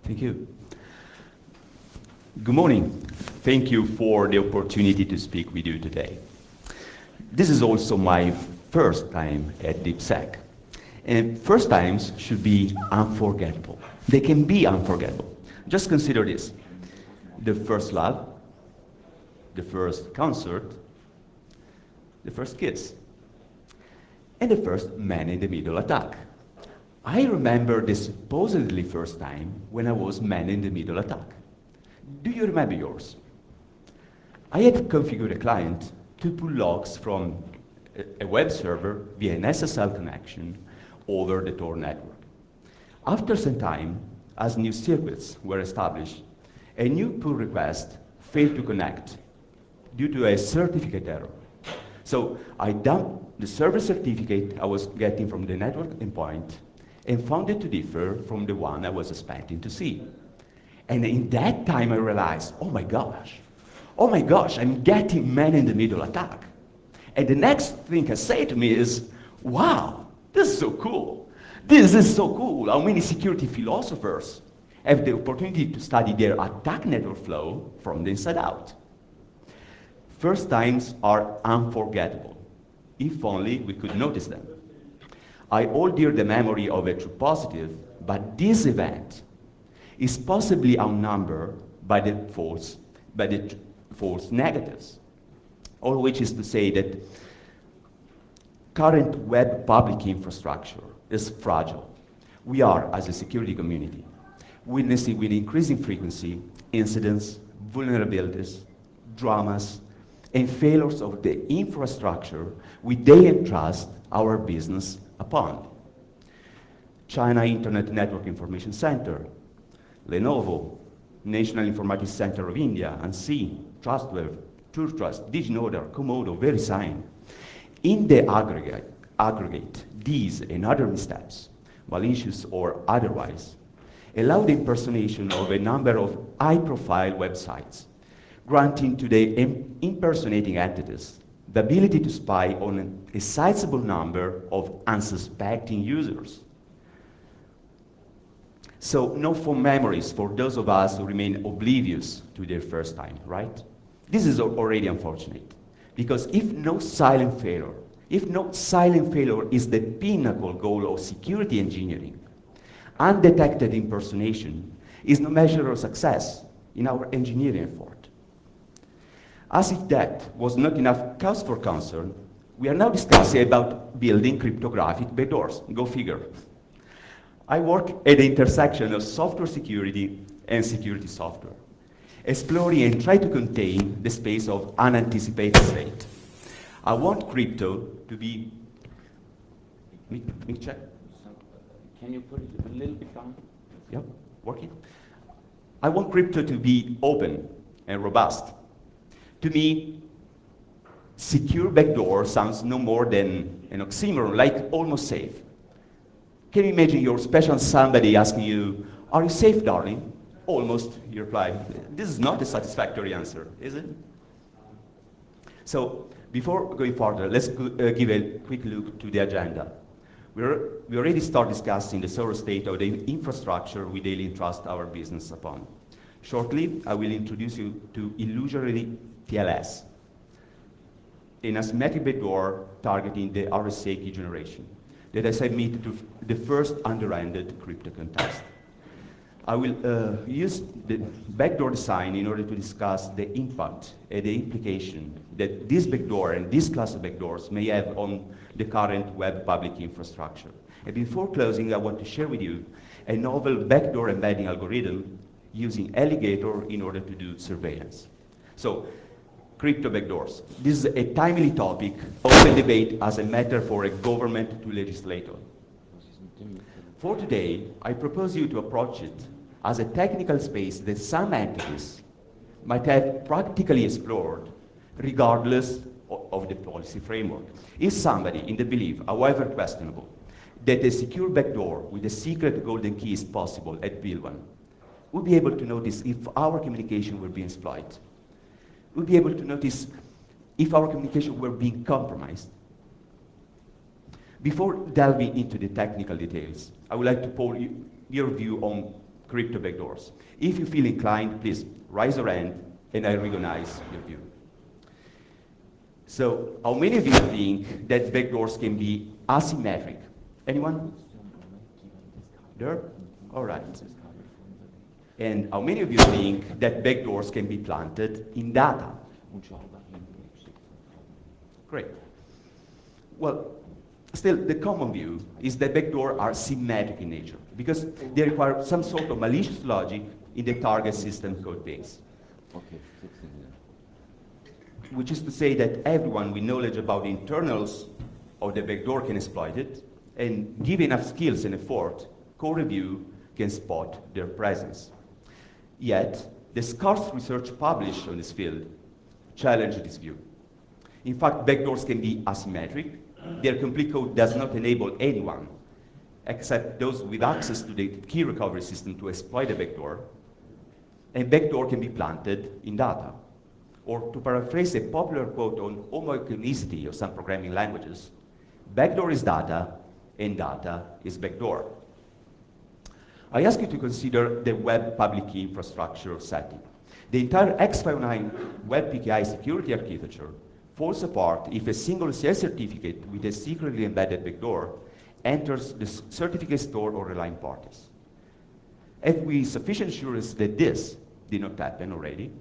Thank you. Good morning. Thank you for the opportunity to speak with you today. This is also my first time at DeepSec. And first times should be unforgettable. They can be unforgettable. Just consider this. The first love, the first concert, the first kiss, and the first man-in-the-middle attack. I remember the supposedly first time when I was man-in-the-middle attack. Do you remember yours? I had configured a client to pull logs from a web server via an SSL connection over the Tor network. After some time, as new circuits were established, a new pull request failed to connect due to a certificate error. So I dumped the server certificate I was getting from the network endpoint and found it to differ from the one I was expecting to see. And in that time I realized, oh my gosh, I'm getting man-in-the-middle attack. And the next thing I say to me is, wow, this is so cool. This is so cool. How many security philosophers have the opportunity to study their attack network flow from the inside out? First times are unforgettable. If only we could notice them. I hold dear the memory of a true positive, but this event is possibly outnumbered by the false negatives. All which is to say that current web public infrastructure is fragile. We are, as a security community, witnessing with increasing frequency incidents, vulnerabilities, dramas, and failures of the infrastructure we they entrust our business upon. China Internet Network Information Center, Lenovo, National Informatics Center of India, ANSI, Trustwave, TrueTrust, DigiNotar, Komodo, VeriSign. In the aggregate, these and other missteps, malicious or otherwise, allow the impersonation of a number of high-profile websites, granting to the impersonating entities the ability to spy on a sizable number of unsuspecting users. So no fond memories for those of us who remain oblivious to their first time, right? This is already unfortunate, because if no silent failure is the pinnacle goal of security engineering, undetected impersonation is no measure of success in our engineering effort. As if that was not enough cause for concern, we are now discussing about building cryptographic backdoors. Go figure. I work at the intersection of software security and security software, exploring and try to contain the space of unanticipated state. I want crypto to be, let me check. Can you put it a little bit down? Yep, working. I want crypto to be open and robust. To me, secure backdoor sounds no more than an oxymoron, like almost safe. Can you imagine your special somebody asking you, are you safe, darling? Almost, you reply. This is not a satisfactory answer, is it? So, before going further, let's give a quick look to the agenda. We already start discussing the thorough state of the infrastructure we daily entrust our business upon. Shortly, I will introduce you to illusoryTLS, an asymmetric backdoor targeting the RSA key generation that I submitted to the first under-ended crypto contest. I will use the backdoor design in order to discuss the impact and the implication that this backdoor and this class of backdoors may have on the current web public infrastructure. And before closing, I want to share with you a novel backdoor embedding algorithm using Alligator in order to do surveillance. So, crypto backdoors. This is a timely topic, open debate as a matter for a government to legislate on. For today, I propose you to approach it as a technical space that some entities might have practically explored, regardless of the policy framework. If somebody in the belief, however questionable, that a secure backdoor with a secret golden key is possible at build one, would be able to notice if our communication were being exploited. We'll be able to notice if our communication were being compromised. Before delving into the technical details, I would like to poll your view on crypto backdoors. If you feel inclined, please raise your hand and I recognize your view. So, how many of you think that backdoors can be asymmetric? Anyone? There? All right. And how many of you think that backdoors can be planted in data? Great. Well, still, the common view is that backdoors are symmetric in nature because they require some sort of malicious logic in the target system code base. Okay. Which is to say that everyone with knowledge about the internals of the backdoor can exploit it, and given enough skills and effort, code review can spot their presence. Yet, the scarce research published on this field challenge this view. In fact, backdoors can be asymmetric. Their complete code does not enable anyone, except those with access to the key recovery system, to exploit the backdoor. And backdoor can be planted in data. Or to paraphrase a popular quote on homogeneity of some programming languages, backdoor is data, and data is backdoor. I ask you to consider the web public key infrastructure setting. The entire X59 web PKI security architecture falls apart if a single CI certificate with a secretly embedded backdoor enters the certificate store or relying parties. Have we sufficient assurance that this did not happen already?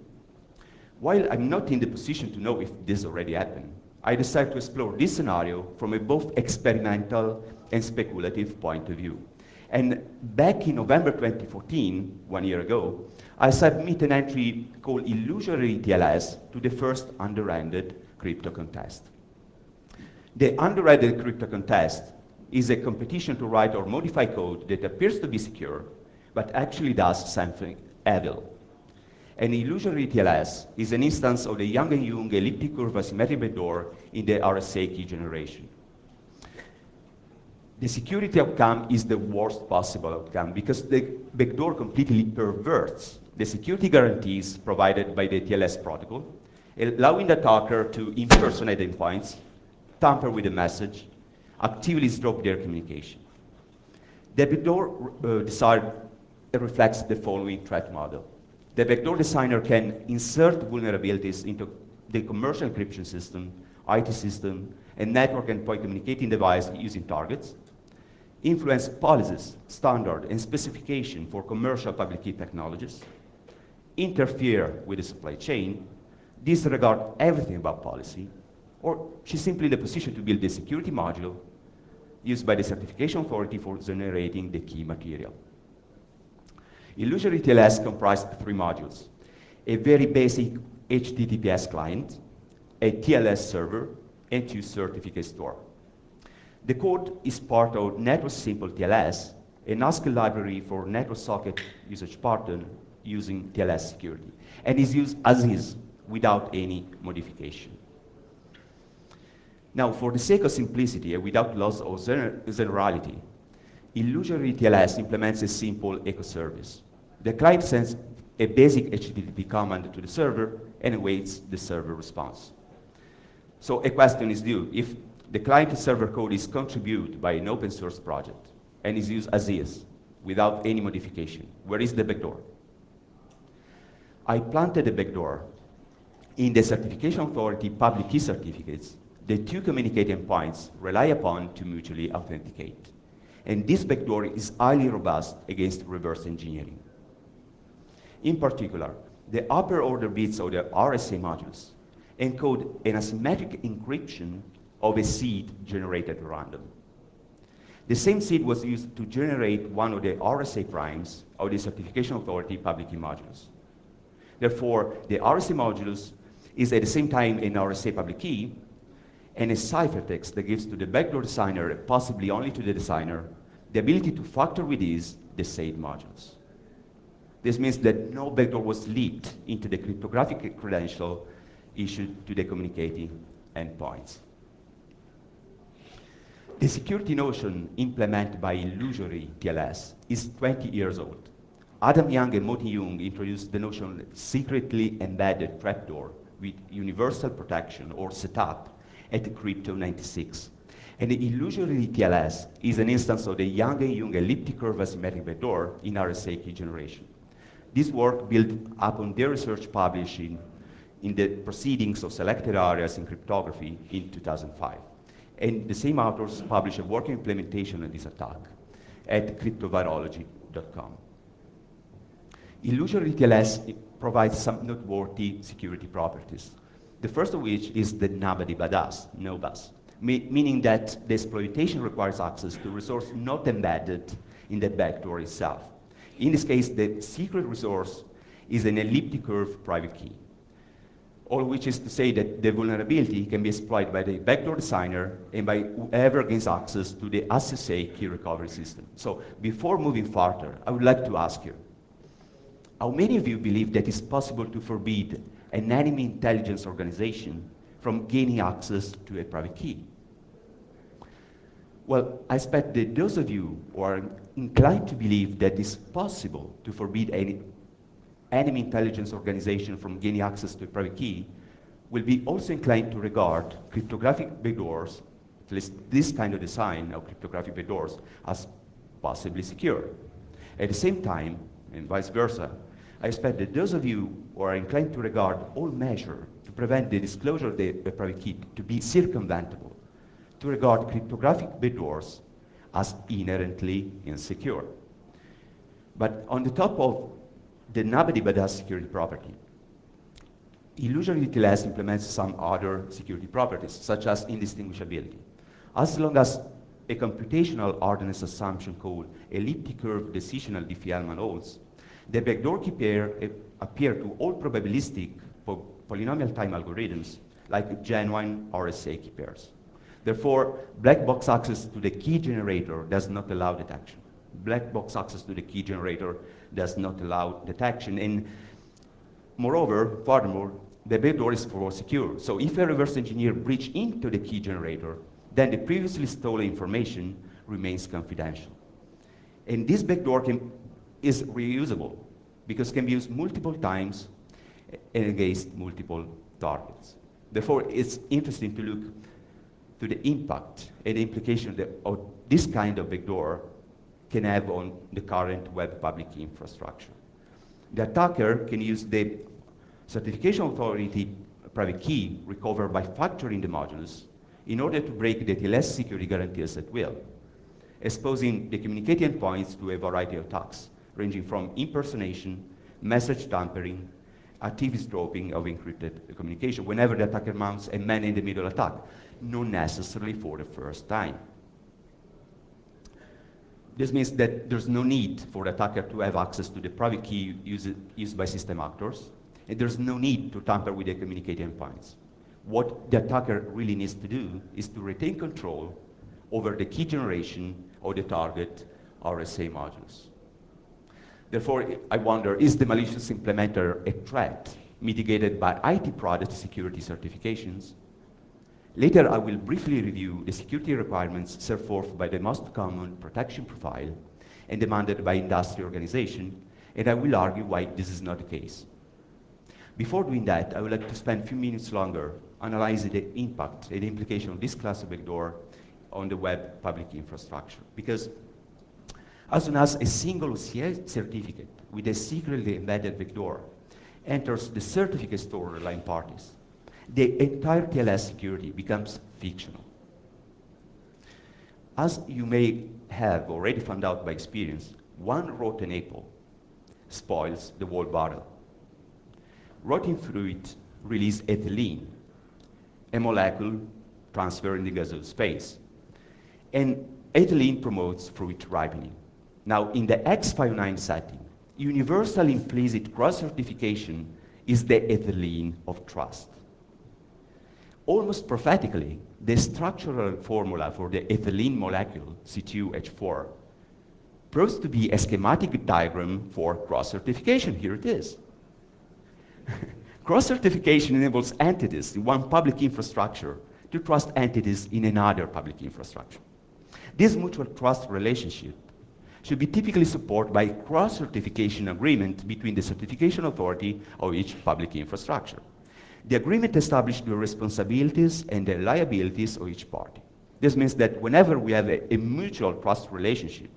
While I'm not in the position to know if this already happened, I decided to explore this scenario from a both experimental and speculative point of view. And back in November 2014, 1 year ago, I submitted an entry called illusoryTLS to the first underhanded crypto contest. The underhanded crypto contest is a competition to write or modify code that appears to be secure, but actually does something evil. And illusoryTLS is an instance of the Yang and Jung elliptic curve asymmetric backdoor in the RSA key generation. The security outcome is the worst possible outcome because the backdoor completely perverts the security guarantees provided by the TLS protocol, allowing the attacker to impersonate endpoints, tamper with the message, actively disrupt their communication. The backdoor design reflects the following threat model. The backdoor designer can insert vulnerabilities into the commercial encryption system, IT system, and network endpoint communicating device using targets, influence policies, standard, and specification for commercial public key technologies, interfere with the supply chain, disregard everything about policy, or she's simply in the position to build the security module used by the certification authority for generating the key material. illusoryTLS comprised 3 modules: a very basic HTTPS client, a TLS server, and 2 certificate store. The code is part of Network Simple TLS, an Haskell library for network socket usage pattern using TLS security, and is used as is without any modification. Now, for the sake of simplicity and without loss of generality, illusoryTLS implements a simple echo service. The client sends a basic HTTP command to the server and awaits the server response. So a question is due: if the client-server code is contributed by an open source project and is used as is, without any modification, where is the backdoor? I planted the backdoor in the certification authority public key certificates the 2 communicating points rely upon to mutually authenticate. And this backdoor is highly robust against reverse engineering. In particular, the upper order bits of the RSA modules encode an asymmetric encryption of a seed generated at random. The same seed was used to generate one of the RSA primes of the certification authority public key modules. Therefore, the RSA modules is at the same time an RSA public key and a ciphertext that gives to the backdoor designer, possibly only to the designer, the ability to factor with ease the said modules. This means that no backdoor was leaked into the cryptographic credential issued to the communicating endpoints. The security notion implemented by illusoryTLS is 20 years old. Adam Young and Moti Jung introduced the notion of secretly embedded trapdoor with universal protection or setup at Crypto 96. And the illusoryTLS is an instance of the Yang-Jung elliptic curve asymmetric backdoor in RSA key generation. This work built upon their research published in the Proceedings of Selected Areas in Cryptography in 2005. And the same authors published a working implementation of this attack at cryptovirology.com. illusoryTLS provides some noteworthy security properties. The first of which is the nobody but us, no bus, meaning that the exploitation requires access to resource not embedded in the backdoor itself. In this case, the secret resource is an elliptic curve private key, all which is to say that the vulnerability can be exploited by the backdoor designer and by whoever gains access to the SSA key recovery system. So before moving further, I would like to ask you, how many of you believe that it's possible to forbid an enemy intelligence organization from gaining access to a private key? Well, I expect that those of you who are inclined to believe that it's possible to forbid any enemy intelligence organization from gaining access to a private key will be also inclined to regard cryptographic backdoors, at least this kind of design of cryptographic backdoors, as possibly secure. At the same time, and vice versa, I expect that those of you who are inclined to regard all measures to prevent the disclosure of the private key to be circumventable, to regard cryptographic backdoors as inherently insecure. But on the top of the nobody but us security property, illusoryTLS implements some other security properties, such as indistinguishability. As long as a computational hardness assumption called elliptic curve decisional Diffie-Hellman holds, the backdoor key pair appear to all probabilistic polynomial time algorithms like genuine RSA key pairs. Therefore, black box access to the key generator does not allow detection. Black box access to the key generator does not allow detection. And moreover, furthermore, the backdoor is for secure. So if a reverse engineer breach into the key generator, then the previously stolen information remains confidential. And this backdoor is reusable because it can be used multiple times and against multiple targets. Therefore, it's interesting to look to the impact and the implication that this kind of backdoor can have on the current web public key infrastructure. The attacker can use the certification authority private key recovered by factoring the modules in order to break the TLS security guarantees at will, exposing the communicating endpoints to a variety of attacks, ranging from impersonation, message tampering, active eavesdropping of encrypted communication whenever the attacker mounts a man-in-the-middle attack, not necessarily for the first time. This means that there's no need for the attacker to have access to the private key used by system actors, and there's no need to tamper with the communicating endpoints. What the attacker really needs to do is to retain control over the key generation of the target RSA modules. Therefore, I wonder, is the malicious implementer a threat mitigated by IT product security certifications? Later, I will briefly review the security requirements set forth by the most common protection profile and demanded by industry organization, and I will argue why this is not the case. Before doing that, I would like to spend a few minutes longer analyzing the impact and the implication of this class of backdoor on the web public infrastructure. Because as soon as a single OCI certificate with a secretly embedded backdoor enters the certificate store of relying parties, the entire TLS security becomes fictional. As you may have already found out by experience, one rotten apple spoils the whole bottle. Rotting fruit releases ethylene, a molecule transferred in the gaseous phase. And ethylene promotes fruit ripening. Now, in the X59 setting, universal implicit cross-certification is the ethylene of trust. Almost prophetically, the structural formula for the ethylene molecule, C2H4, proves to be a schematic diagram for cross-certification. Here it is. Cross-certification enables entities in one public infrastructure to trust entities in another public infrastructure. This mutual trust relationship should be typically supported by a cross-certification agreement between the certification authority of each public infrastructure. The agreement establishes the responsibilities and the liabilities of each party. This means that whenever we have a mutual trust relationship,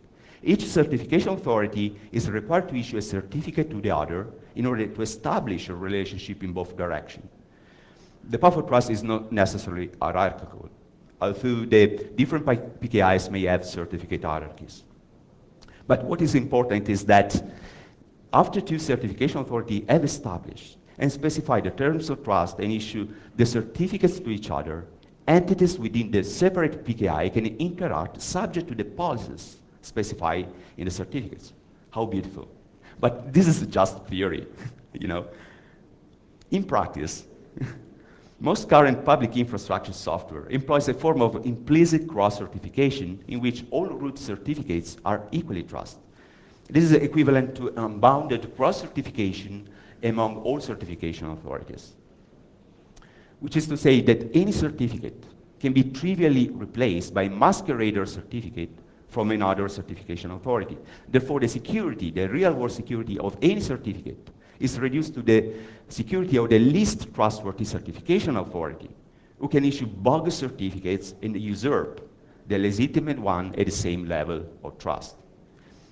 each certification authority is required to issue a certificate to the other in order to establish a relationship in both directions. The path of trust is not necessarily hierarchical, although the different PKIs may have certificate hierarchies. But what is important is that after two certification authorities have established and specified the terms of trust and issue the certificates to each other, entities within the separate PKI can interact subject to the policies specified in the certificates. How beautiful. But this is just theory, you know. In practice, most current public infrastructure software employs a form of implicit cross-certification in which all root certificates are equally trusted. This is equivalent to unbounded cross-certification among all certification authorities, which is to say that any certificate can be trivially replaced by a masquerader certificate from another certification authority. Therefore, the security, the real-world security of any certificate is reduced to the security of the least trustworthy certification authority, who can issue bogus certificates and usurp the legitimate one at the same level of trust.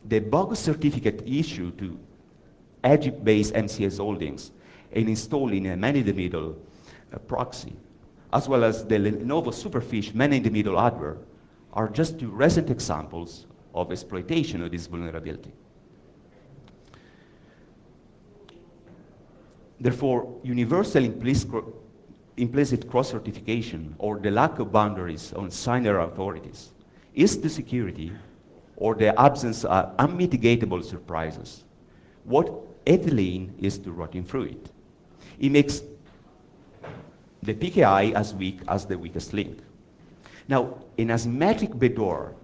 The bogus certificate issued to Egypt-based MCS holdings and installed in a man-in-the-middle proxy, as well as the Lenovo Superfish man-in-the-middle hardware, are just two recent examples of exploitation of this vulnerability. Therefore, universal implicit cross-certification, or the lack of boundaries on signer authorities, is the security or the absence of unmitigatable surprises what ethylene is to rotting fruit. It makes the PKI as weak as the weakest link. Now, an asymmetric backdoor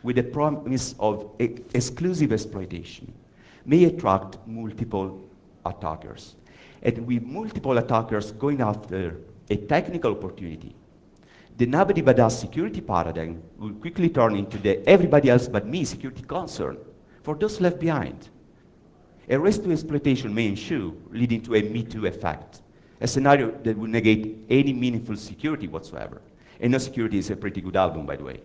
with the promise of exclusive exploitation may attract multiple attackers. And with multiple attackers going after a technical opportunity, the nobody but us security paradigm will quickly turn into the everybody else but me security concern for those left behind. A race to exploitation may ensue, leading to a Me Too effect, a scenario that will negate any meaningful security whatsoever. And No Security is a pretty good album, by the way.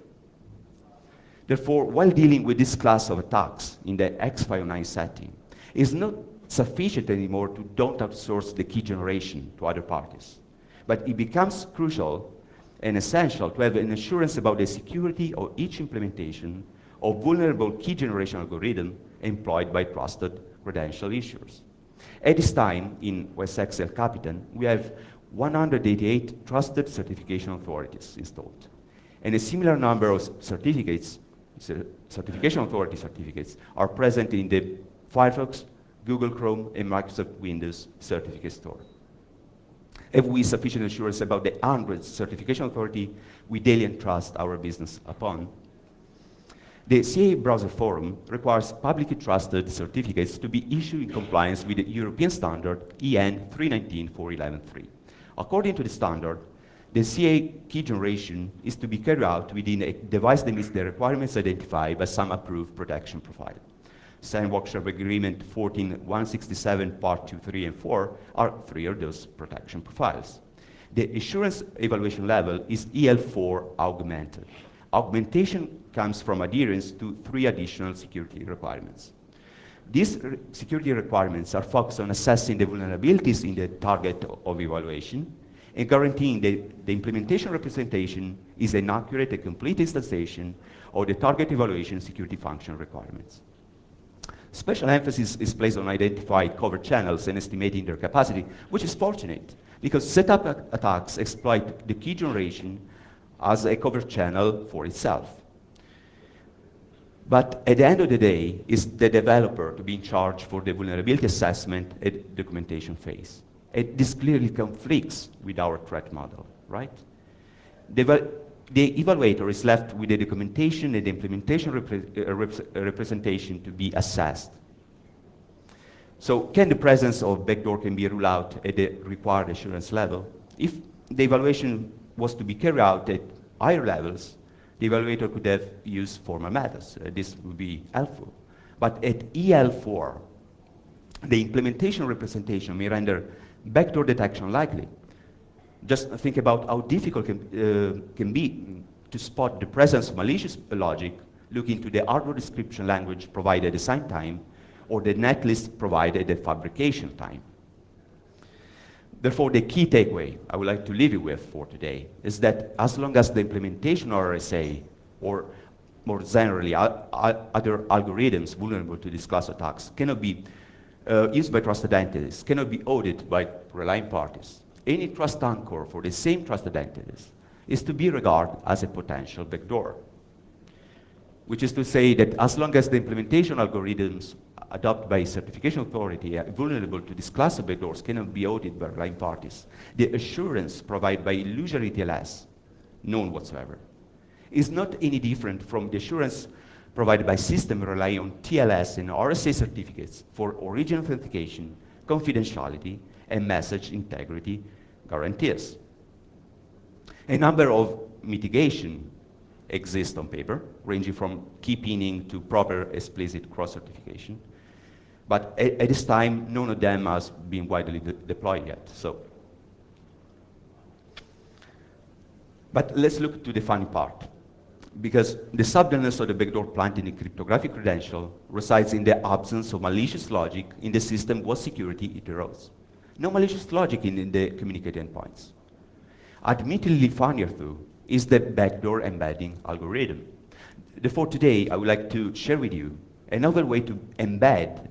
Therefore, while dealing with this class of attacks in the X509 setting, it's not sufficient anymore to don't outsource the key generation to other parties. But it becomes crucial and essential to have an assurance about the security of each implementation of vulnerable key generation algorithm employed by trusted credential issuers. At this time, in WSX El Capitan, we have 188 trusted certification authorities installed. And a similar number of certificates, certification authority certificates, are present in the Firefox, Google Chrome, and Microsoft Windows certificate store. Have we sufficient assurance about the hundreds certification authority we daily entrust our business upon? The CA Browser Forum requires publicly trusted certificates to be issued in compliance with the European standard EN 319-411-3. According to the standard, the CA key generation is to be carried out within a device that meets the requirements identified by some approved protection profile. Signed Workshop Agreement 14167 Part 2, 3, and 4 are three of those protection profiles. The assurance evaluation level is EL4 augmented. Augmentation comes from adherence to three additional security requirements. These security requirements are focused on assessing the vulnerabilities in the target of evaluation and guaranteeing that the implementation representation is an accurate and complete instantiation of the target evaluation security function requirements. Special emphasis is placed on identifying covered channels and estimating their capacity, which is fortunate because setup attacks exploit the key generation as a covered channel for itself. But at the end of the day, it's the developer to be in charge for the vulnerability assessment at documentation phase. This clearly conflicts with our threat model, right? The evaluator is left with the documentation and the implementation representation to be assessed. So can the presence of backdoor can be ruled out at the required assurance level? If the evaluation was to be carried out at higher levels, the evaluator could have used formal methods. This would be helpful. But at EL4, the implementation representation may render backdoor detection likely. Just think about how difficult can be to spot the presence of malicious logic, look into the hardware description language provided at design time, or the netlist provided at fabrication time. Therefore, the key takeaway I would like to leave you with for today is that as long as the implementation of RSA, or more generally other algorithms vulnerable to this class attacks, cannot be used by trusted entities, cannot be audited by relying parties, any trust anchor for the same trusted entities is to be regarded as a potential backdoor. Which is to say that as long as the implementation algorithms adopted by a certification authority are vulnerable to this class of backdoors cannot be audited by relying parties, the assurance provided by illusoryTLS, none whatsoever, is not any different from the assurance provided by systems relying on TLS and RSA certificates for origin authentication, confidentiality, and message integrity guarantees. A number of mitigation exist on paper, ranging from key pinning to proper explicit cross-certification. But at this time, none of them has been widely deployed yet. But let's look to the funny part, because the subtleness of the backdoor planted in the cryptographic credential resides in the absence of malicious logic in the system what security it erodes. No malicious logic in the communicating endpoints. Admittedly funnier, though, is the backdoor embedding algorithm. Therefore, today, I would like to share with you another way to embed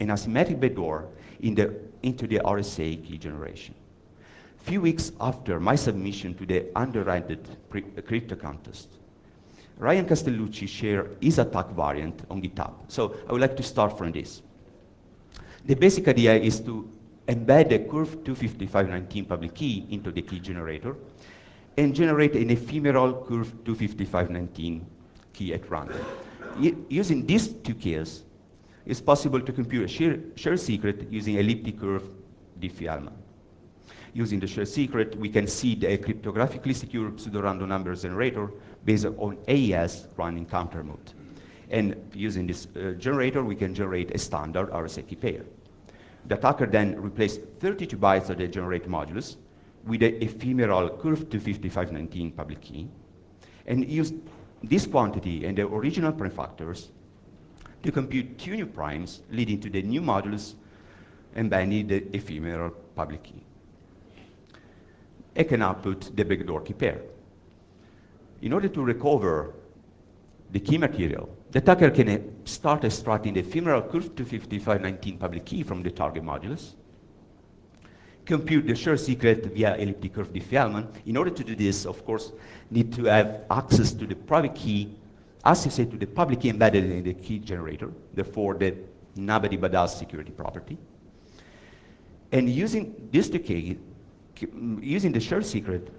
an asymmetric backdoor into the RSA key generation. A few weeks after my submission to the underrated crypto contest, Ryan Castellucci shared his attack variant on GitHub. So I would like to start from this. The basic idea is to embed the curve 25519 public key into the key generator and generate an ephemeral curve 25519 key at random. Using these two keys, it's possible to compute a shared secret using elliptic curve diffie-Hellman. Using the shared secret, we can see the cryptographically secure pseudo-random number generator based on AES run in counter mode. And using this generator, we can generate a standard RSA key pair. The attacker then replaced 32 bytes of the generate modulus with the ephemeral curve 25519 public key, and used this quantity and the original prime factors to compute two new primes, leading to the new modulus embedding the ephemeral public key. It can output the backdoor key pair. In order to recover the key material, the attacker can start extracting the ephemeral curve 25519 public key from the target modulus, compute the shared secret via elliptic curve diffie-Hellman. In order to do this, of course, need to have access to the private key associated to the public key embedded in the key generator, therefore the nobody but us security property. And using this decay, using the shared secret,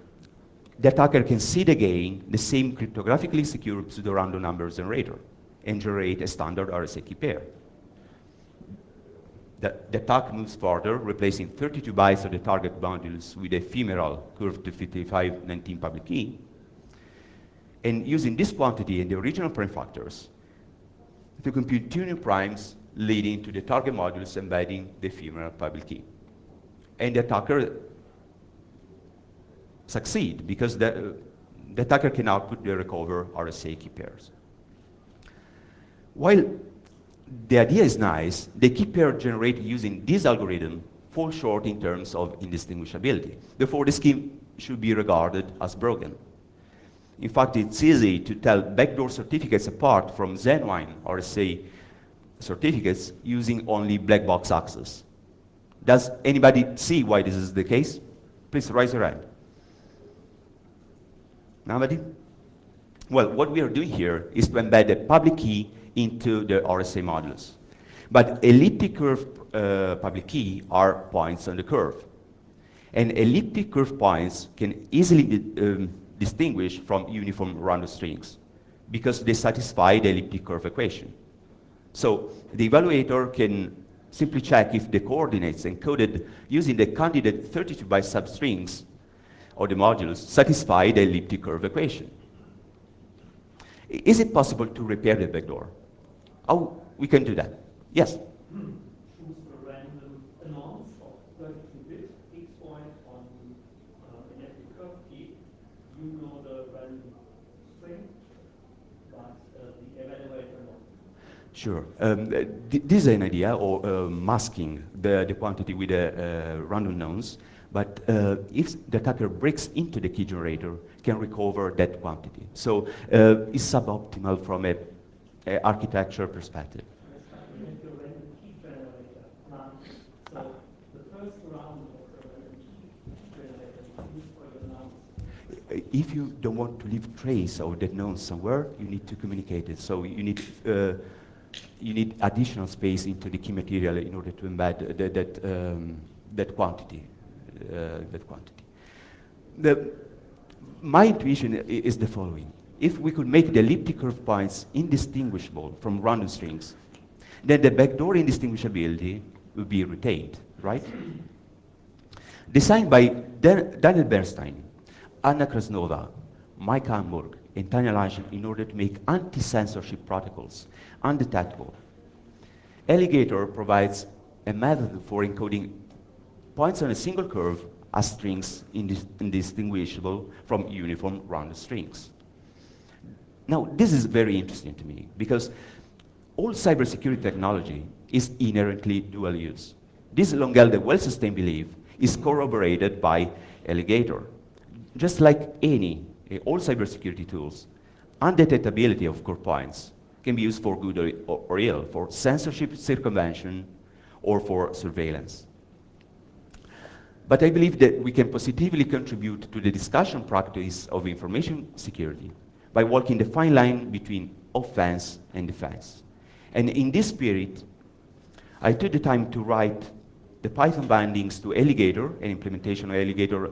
the attacker can seed again the same cryptographically secure pseudo-random number generator and generate a standard RSA key pair. The attack moves further, replacing 32 bytes of the target modulus with ephemeral curve 25519 public key, and using this quantity and the original prime factors to compute two new primes leading to the target modulus embedding the ephemeral public key. And the attacker succeed because the attacker can output the recover RSA key pairs. While the idea is nice, the key pair generated using this algorithm falls short in terms of indistinguishability. Therefore, the scheme should be regarded as broken. In fact, it's easy to tell backdoor certificates apart from genuine RSA certificates using only black box access. Does anybody see why this is the case? Please raise your hand. Nobody? Well, what we are doing here is to embed the public key into the RSA modulus. But elliptic curve public key are points on the curve. And elliptic curve points can easily be distinguished from uniform random strings because they satisfy the elliptic curve equation. So the evaluator can simply check if the coordinates encoded using the candidate 32 byte substrings of the modulus satisfy the elliptic curve equation. Is it possible to repair the backdoor? How we can do that? Yes? Choose a random announce of 32 bits, X point on an elliptic curve key. You know the random string, but the evaluator not. Sure. This is an idea, or masking the quantity with random knowns. But if the attacker breaks into the key generator, can recover that quantity. So it's suboptimal from a architecture perspective. With your random key generator. So the first round of the random key generator is used for your nouns. If you don't want to leave trace of that known somewhere, you need to communicate it. So you need additional space into the key material in order to embed that quantity. My intuition is the following. If we could make the elliptic curve points indistinguishable from random strings, then the backdoor indistinguishability will be retained, right? Designed by Daniel Bernstein, Anna Krasnova, Mike Hamburg, and Tanya Lange in order to make anti-censorship protocols undetectable, Alligator provides a method for encoding points on a single curve as strings indistinguishable from uniform random strings. Now, this is very interesting to me because all cybersecurity technology is inherently dual use. This long-held and well-sustained belief is corroborated by Alligator. Just like all cybersecurity tools, undetectability of core points can be used for good or ill, for censorship, circumvention, or for surveillance. But I believe that we can positively contribute to the discussion practice of information security by walking the fine line between offense and defense. And in this spirit, I took the time to write the Python bindings to Alligator, an implementation of Alligator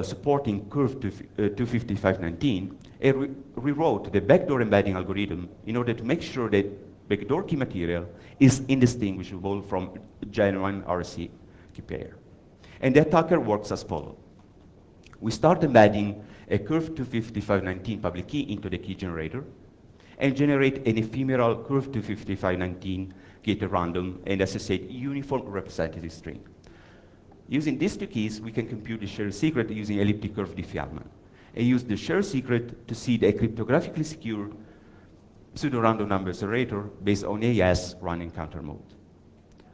supporting curve 25519, and rewrote the backdoor embedding algorithm in order to make sure that backdoor key material is indistinguishable from genuine RC key pair. And the attacker works as follows. We start embedding a curve 25519 public key into the key generator and generate an ephemeral curve 25519 key at random and associate uniform representative string. Using these two keys, we can compute the shared secret using elliptic curve diffie-Hellman and use the shared secret to seed a cryptographically secure pseudo-random number generator based on AES running counter mode.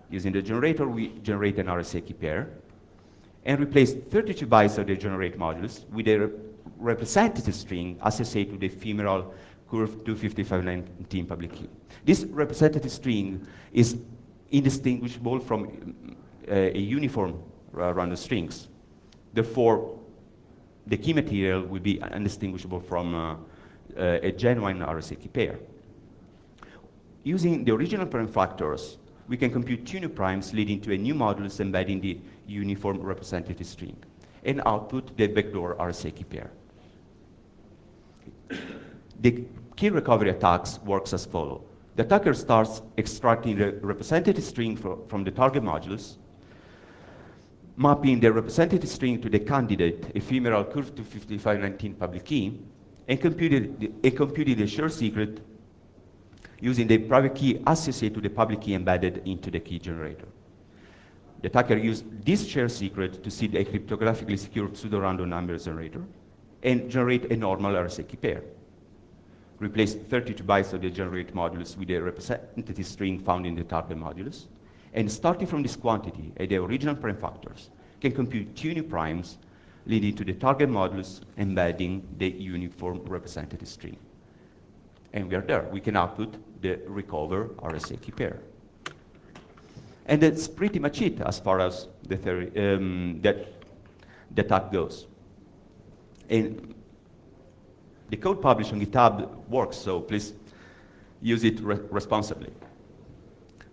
Using the generator, we generate an RSA key pair and replace 32 bytes of the generate modulus with a representative string associated with the ephemeral curve 25519 public key. This representative string is indistinguishable from a uniform random strings. Therefore, the key material will be undistinguishable from a genuine RSA key pair. Using the original prime factors, we can compute two new primes leading to a new modulus embedding the uniform representative string and output the backdoor RSA key pair. The key recovery attacks works as follows. The attacker starts extracting the representative string from the target modulus, mapping the representative string to the candidate ephemeral curve 25519 public key, and computing the shared secret using the private key associated to the public key embedded into the key generator. The attacker used this shared secret to seed a cryptographically secure pseudo-random number generator and generate a normal RSA key pair. Replace 32 bytes of the generate modulus with a representative string found in the target modulus, and starting from this quantity at the original prime factors, can compute two new primes leading to the target modulus embedding the uniform representative string. And we are there. We can output the recover RSA key pair. And that's pretty much it as far as the theory, the attack goes. And the code published on GitHub works, so please use it responsibly.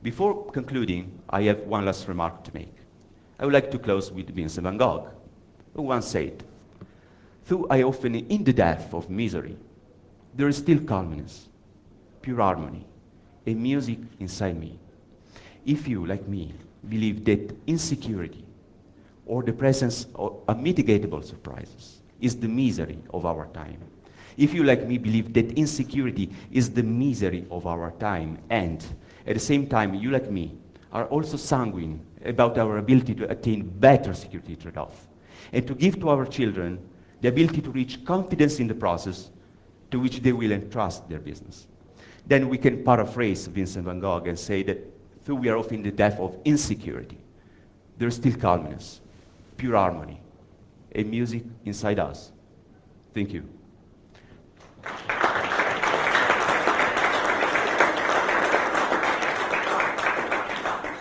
Before concluding, I have one last remark to make. I would like to close with Vincent van Gogh, who once said, "Though I often in the depth of misery, there is still calmness, pure harmony, a music inside me. If you, like me, believe that insecurity or the presence of unmitigatable surprises is the misery of our time, if you, like me, believe that insecurity is the misery of our time, and at the same time, you, like me, are also sanguine about our ability to attain better security trade-off, and to give to our children the ability to reach confidence in the process, to which they will entrust their business. Then we can paraphrase Vincent van Gogh and say that though we are often in the depth of insecurity, there is still calmness, pure harmony, and music inside us. Thank you.